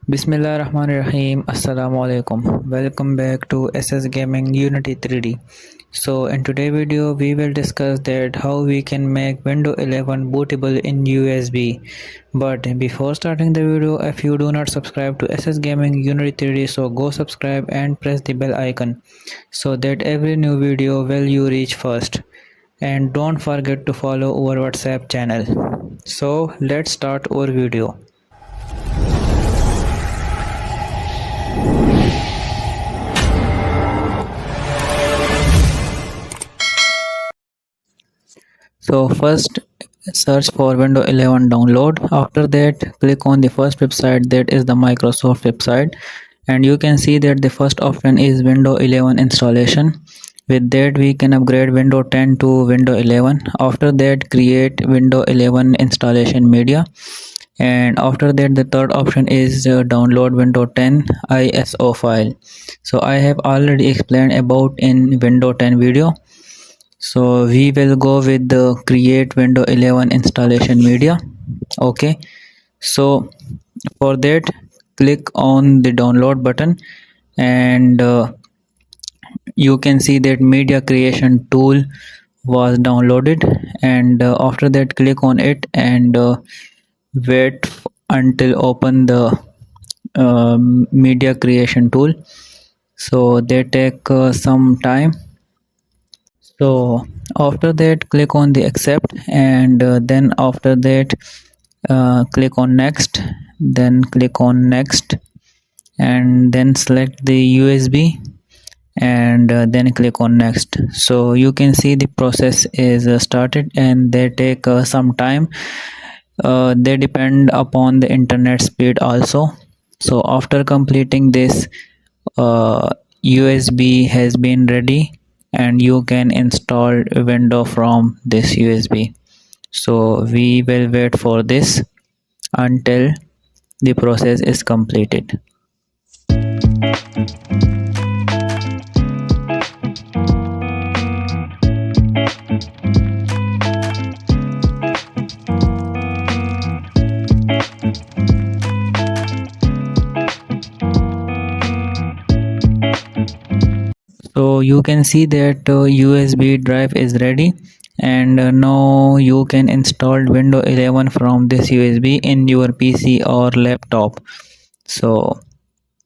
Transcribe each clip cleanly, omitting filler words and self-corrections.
Bismillahirrahmanirrahim. Assalamu alaikum. Welcome back to SS Gaming Unity 3D. So in today's video we will discuss that how we can make Windows 11 bootable in USB. But before starting the video, if you do not subscribe to SS Gaming Unity 3D, so go subscribe and press the bell icon so that every new video will you reach first. And don't forget to follow our WhatsApp channel. So let's start our video. So first search for Windows 11 download. After that click on the first website, that is the Microsoft website, and you can see that the first option is Windows 11 installation. With that we can upgrade Windows 10 to Windows 11. After that create Windows 11 installation media, and after that the third option is download Windows 10 ISO file. So I have already explained about in Windows 10 video, so we will go with the create Windows 11 installation media. Okay, so for that click on the download button, and you can see that media creation tool was downloaded, and after that click on it, and until open the media creation tool. So they take some time. So after that click on the accept, and then after that click on next, then click on next, and then select the USB, and then click on next. So you can see the process is started, and they take some time. They depend upon the internet speed also. So after completing this, USB has been ready, and you can install a window from this USB. So we will wait for this until the process is completed. So you can see that USB drive is ready, and now you can install Windows 11 from this USB in your PC or laptop. So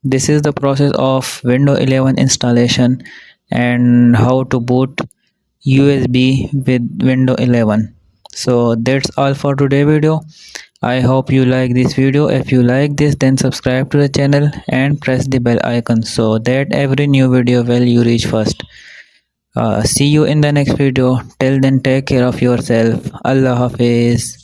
this is the process of Windows 11 installation and how to boot USB with Windows 11. So that's all for today video. I hope you like this video. If you like this, then subscribe to the channel and press the bell icon so that every new video will you reach first. See you in the next video. Till then, take care of yourself. Allah Hafiz.